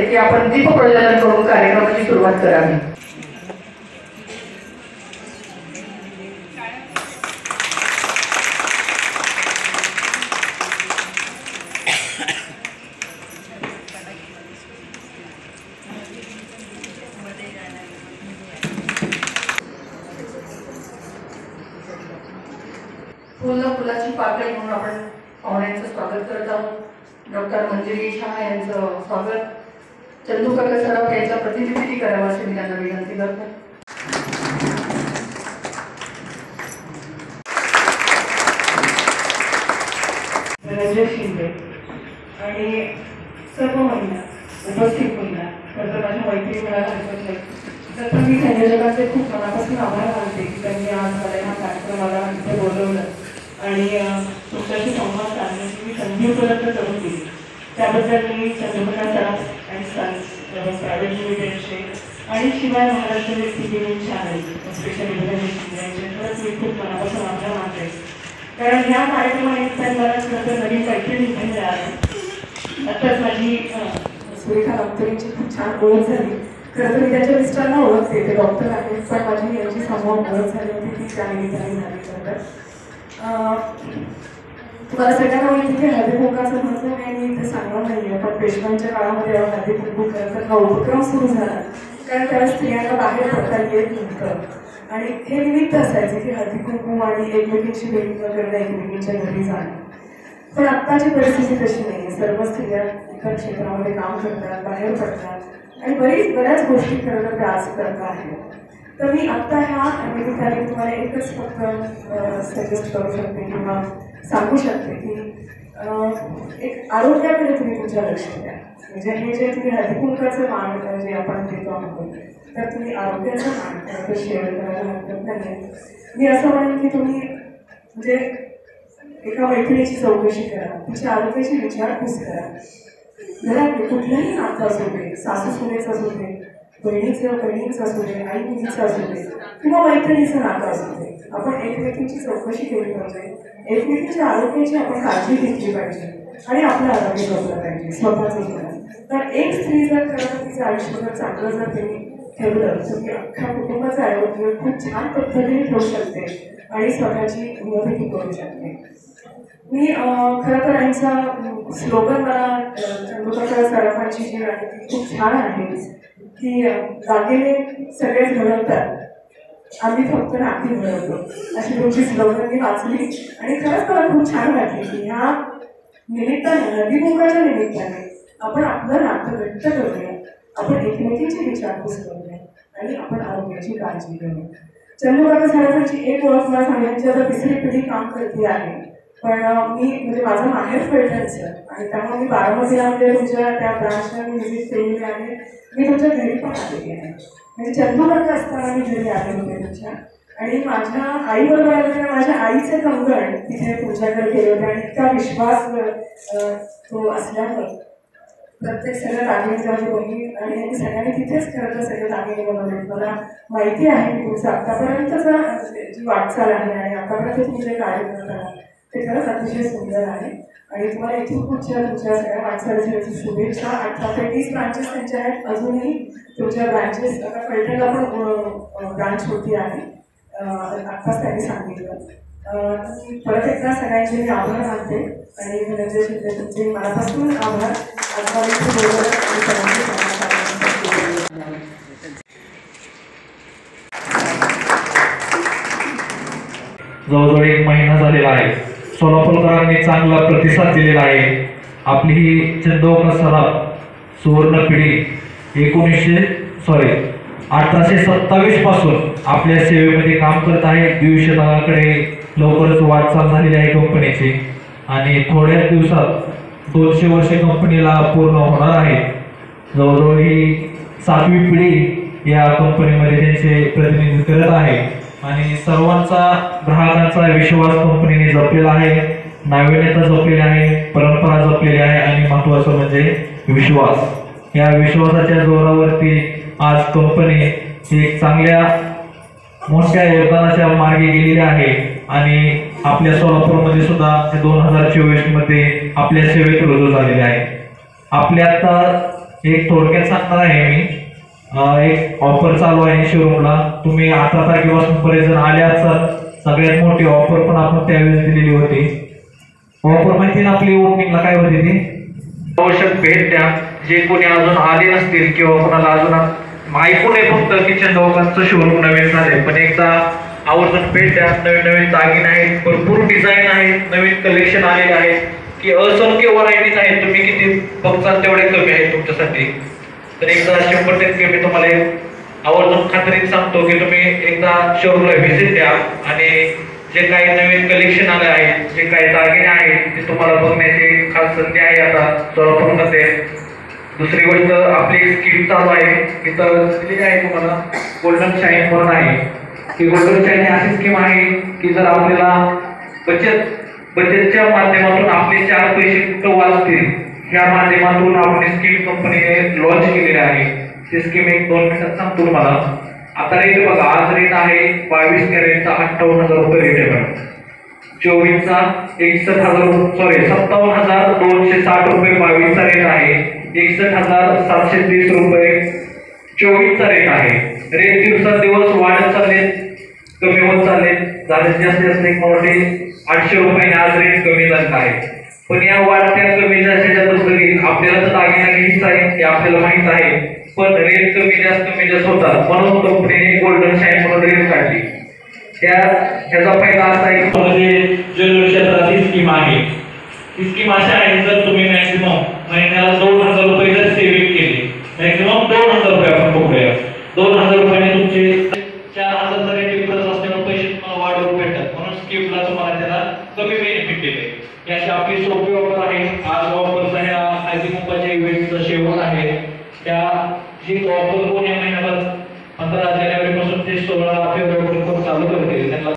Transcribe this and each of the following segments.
की आपण दीप प्रज्वलन करून कार्यक्रमाची सुरुवात करावी. फुलाची पाकळी म्हणून आपण पाहुण्यांचं स्वागत करत आहोत. डॉक्टर मंजिरी शाह यांचं स्वागत. चंदू काका सराफ यांचा प्रतिनिधी करावा अशी मी त्यांना विनंती करतो. रंजय शिंदे आणि सर्व महिला उपस्थित महिला खरं माझ्या मैत्री मिळायला हरकत नाही. तर मी संयोजकांचे खूप मनापासून आभार मानते की त्यांनी आज मला ह्या कार्यक्रमाला इथे बोलवलं आणि तुमच्याशी संवाद साधण्याची मी संधी उपलब्ध करून दिली. त्याबद्दल मी चंद्रकांत सराफ अँड सन्स प्रायव्हेट लिमिटेडचे आणि शिवाय महाराष्ट्र व्यक्ती चॅनल स्पेशल यांचे खरंच मी खूप मनापासून आभार मानते. कारण ह्या कार्यक्रमानिमित्ताने मला खरं तर नवीन मैत्रिणी इथे मिळाली. आत्ताच माझी सुरेखा डॉक्टरांची खूप छान ओळख झाली. खरं तर मी त्यांच्या मिस्टरांना ओळखते, ते डॉक्टर आहेत, पण माझी यांची समोर ओळख झाली होती ती त्या निमित्ताने झाली. खरं तुम्हाला सगळ्यांना माहिती की हळदी कुंकाचं महत्त्व काही मी इथे सांगणार नाही आहे. पण पेशव्यांच्या काळामध्ये हळदी कुंकू खरं हा उपक्रम सुरू झाला कारण त्यावेळेस स्त्रियांना बाहेर पडता येत नव्हतं आणि हे निमित्त असायचे की हळदी कुंकू आणि एकमेकींची भेट करणं, एकमेकींच्या घरी जाणं. पण आत्ताची परिस्थिती तशी नाही आहे. सर्व स्त्रिया इतर क्षेत्रामध्ये काम करतात, बाहेर पडतात आणि बऱ्याच गोष्टी खरं तर त्या आज करत आहेत. तर मी आत्ता ह्या निमित्ताने तुम्हाला एकच फक्त सजेस्ट करू शकते किंवा सांगू शकते की एक आरोग्याकडे तुम्ही तुमच्या लक्ष द्या. म्हणजे हे जे तुम्ही हळदी कुंकाचं मान जे आपण देतो आहोत तर तुम्ही आरोग्याचं मान शेअर करायला हरकत नाही. मी असं म्हणेन की तुम्ही म्हणजे एका मैत्रिणीची चौकशी करा, तिच्या आरोग्याची विचारपूस करा. घरात कुठल्याही नातं असू दे, सासू सुनेचं असू दे, बहिणीचं असू दे, आई मुलीचं असू दे किंवा मैत्रिणीचं नातं असू दे, आपण एकमेकींची चौकशी केली पाहिजे. एकमेकींच्या आरोग्याची आपण काळजी घेतली पाहिजे आणि आपलं आरोग्य जपलं पाहिजे स्वतःचं जीवन. तर एक स्त्री जर खरं तिचं आयुष्य जर चांगलं जर त्यांनी ठेवलं तर ती अख्ख्या कुटुंबाचं आरोग्य खूप छान पद्धतीने ठेवू शकते आणि स्वतःची उन्नती करू शकते. मी खरं तर यांचा स्लोगन मला चंद्रकांत सराफांची जी आहे ती खूप छान आहे की दागिने सगळेच घडवतात, आम्ही फक्त नाती घडवतो, अशी तुमची स्लोगन मी वाचली आणि खरंच मला खूप छान वाटली की ह्या निमित्ताने हळदी कुंकाच्या निमित्ताने आपण आपलं नातं घट्ट करूया, आपण एकमेकींची विचारपूस करूया आणि आपण आरोग्याची काळजी घेऊया. चंद्रकांत सराफांची एक ओळख मला सांगायची आता तिसरी पिढी काम करते आहे. पण मी म्हणजे माझं माहेर फलटणचं आणि त्यामुळे मी बारामतीला म्हणजे तुमच्या त्या ब्रांचला मी व्हिजिट केलेली आहे. मी तुमच्या घरी पण आलेली आहे. म्हणजे चंदूकाका असताना मी घरी आले होते तुमच्या आणि माझ्या आईबरोबर आले माझ्या आईचे कंगण तिथे तुमच्याकडे केले होते आणि इतका विश्वास तो असल्यामुळे प्रत्येक सगळ्या दागिने माझी बहीण आणि सगळ्यांनी तिथेच खरं तर सगळे दागिने बनवले. मला माहिती आहे की तुमचं आत्तापर्यंतचा जी वाटचाल आहे आणि आतापर्यंत तुम्ही जे कार्य करत आहात ते खरंच अतिशय सुंदर आहे आणि तुम्हाला इथून पुढच्या तुमच्या सगळ्या वाटचालीसाठी शुभेच्छा. 18 ते 20 ब्रांचेस त्यांच्या आहेत. अजूनही तुमच्या ब्रांचेस आता फलटणला पण ब्रांच होती आहे आत्ताच त्यांनी सांगितलं. परत एकदा सगळ्यांचे मी आभार मानते आणि धनंजय शिंदे तुमचे मनापासून आभार. जवळजवळ 1 महिना झालेला आहे. सोलापूरकरांनी चांगला प्रतिसाद दिलेला आहे. आपली ही चंदूकाका सराफ सुवर्ण पिढी 1827 पासून आपल्या सेवेमध्ये काम करत आहे. द्विशतकाकडे लवकरच वाटचाल झालेली आहे कंपनीची आणि थोड्याच दिवसात 200 वर्षे कंपनीला पूर्ण होणार आहे. जवळजवळ ही 7वी पिढी या कंपनीमध्ये त्यांचे प्रतिनिधित्व करत आहे आणि सर्वांचा ग्राहकांचा विश्वास कंपनीने जपलेला आहे, नाविन्यता जपलेली आहे, परंपरा जपलेली आहे आणि महत्त्वाचं म्हणजे विश्वास. या विश्वासाच्या जोरावरती आज कंपनी एक चांगल्या मोठ्या योगदानाच्या मार्गे गेलेली आहे आणि आपल्या सोलापूरमध्ये सुद्धा 2024 मध्ये आपल्या सेवेत रुजू झालेले आहे. आपल्या आता एक थोडक्यात सांगणार आहे मी. एक ऑफर चालू आहे शोरूमला. तुम्ही 18 तारखेपासून बरेच जण आले असाल. सगळ्यात मोठी ऑफर पण आपण त्यावेळेस दिलेली होती. ऑफर माहिती ना आपली ओपनिंगला काय होती ती? आवश्यक भेट द्या. जे कोणी अजून आले नसतील किंवा कोणाला अजून ऐकून आहे फक्त किचन चौकांचं शोरूम नवीन झालंय, पण एकदा आवर्जून भेट द्या. नवीन नवीन दागिने आहेत, भरपूर डिझाईन आहेत, नवीन कलेक्शन आलेले आहेत की असंख्य व्हरायटीज आहेत. तुम्ही किती बघताल तेवढे कमी आहेत तुमच्यासाठी. तर एकदा 100% मी तुम्हाला आवर्जून खात्रीने सांगतो की तुम्ही एकदा शोरूमला व्हिजिट द्या आणि जे काही नवीन कलेक्शन आले आहे, जे काही दागिने आहेत ते तुम्हाला बघण्याची खास संधी आहे आता सोलापूरमध्ये. दुसरी गोष्ट आपली स्कीम चालू आहे, इथं दिलेली आहे तुम्हाला गोल्डन शाईन म्हणून आहे. ही गोल्डन शाईन अशी स्कीम आहे की जर आपल्याला बचतच्या माध्यमातून आपले 4 पैसे कुठं वाचतील ह्या माध्यमातून आपण स्कीम कंपनीने लॉन्च केलेली आहे. ती स्कीम 1-2 मिनिटात सांगतो तुम्हाला. आता रेट बघा, आज रेट आहे 22 कॅरेटचा 58,000 रुपये रेट आहे मॅडम. 24चा 57,260 रुपये 22चा रेट आहे. 61,730 रुपये 24चा रेट आहे. रेट दिवसांदिवस वाढत चालले, कमी होत चालले. जास्तीत जास्त एक मोठे 800 रुपयाने आज रेट कमी झाला आहे. पण या वाढत्या कमी जास्तीच्या तरी आपल्याला तर दागिना घ्यायचा आहे हे आपल्याला माहित आहे, पण रेट कमी जास्त होतात म्हणून कंपनीने गोल्डन शाईन म्हणून रेट काढली. त्याचा फायदा असा आहे म्हणजे ज्वेलरी क्षेत्राची स्कीम आहे. ही स्कीम अशी आहे, जर तुम्ही मॅक्सिमम महिन्याला 2,000 रुपये जर सेव्हिंग केली, मॅक्सिमम 2,000 रुपये आपण बघूया, 2,000 रुपयाने तुमचे 4,000 रेट डिफरन्स असल्यामुळे पैसे तुम्हाला वाढवून भेटतात. म्हणून स्कीमला तुम्हाला त्याला कमी बेनिफिट देते. याची आपली सोपी ऑफर आहे. आज ऑफरचा ह्या आयटी मुंबईच्या इव्हेंटचा शेवट आहे. त्या ही ऑफर कोण या महिन्याभर 15 जानेवारीपासून ते 16 फेब्रुवारीपर्यंत चालू करते. त्यांना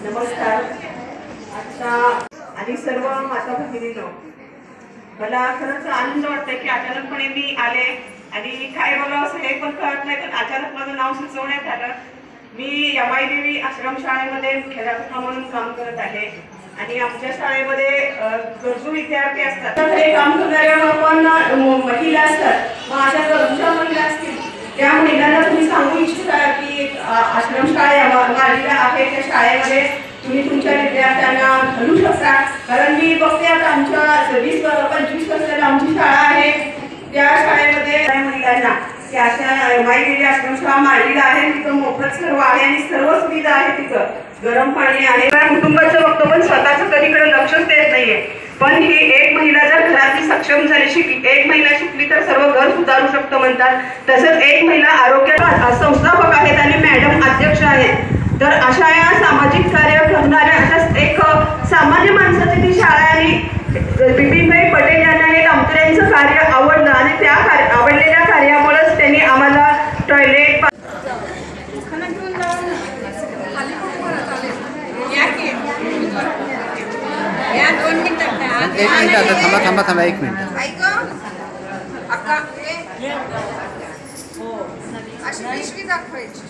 नमस्कार. आता आणि सर्व माता भगिनींनो, मला खरंच आनंद वाटतंय की अचानकपणे मी आले आणि काय बोलावं असं हे पण कळत नाही, पण अचानक माझं नाव सुचवण्यात आलं. मी यमाई देवी आश्रमशाळेमध्ये मुख्याध्यापिका म्हणून काम करत आहे आणि आमच्या शाळेमध्ये गरजू विद्यार्थी असतात. तर हे काम करणाऱ्या आपण महिला असतात, मग अशा गरजूच्या महिला असतील त्या महिलांना तुम्ही सांगू इच्छिता की आश्रमशाळा मालेगाव आहे त्या शाळेमध्ये तुम्ही तुमच्या विद्यार्थ्यांना घालू शकता. कारण मी बघते आता आमच्या 20-25 वर्षाला आमची शाळा आहे, त्या शाळेमध्ये महिलांना की अशा माई देवी आश्रमशाळा मालेगाव आहे, तिथं मोफत सर्व आहे आणि सर्व सुविधा आहे. तिथं गरम पाणी आहे. कुटुंबाचं बघतो पण स्वतःचं कधीकडे लक्षच देत नाहीये. पण ही एक महिला जर घरातली सक्षम झाली, शिकली, एक महिला शिकली तर सर्व घर सुधारू शकतं म्हणतात. तसंच एक महिला आरोग्य संस्थापक आहेत आणि मॅडम अध्यक्ष आहेत. तर अशा या सामाजिक कार्य करणाऱ्या अशाच एक सामान्य माणसाची ती शाळा आणि बिपिनभाई पटेल यांना हे लांबकऱ्यांचं कार्य आवडलं आणि त्या आवडलेल्या कार्यामुळेच त्यांनी आम्हाला टॉयलेट थांबा 1 मिनिट. अशी पिशवी दाखवायची.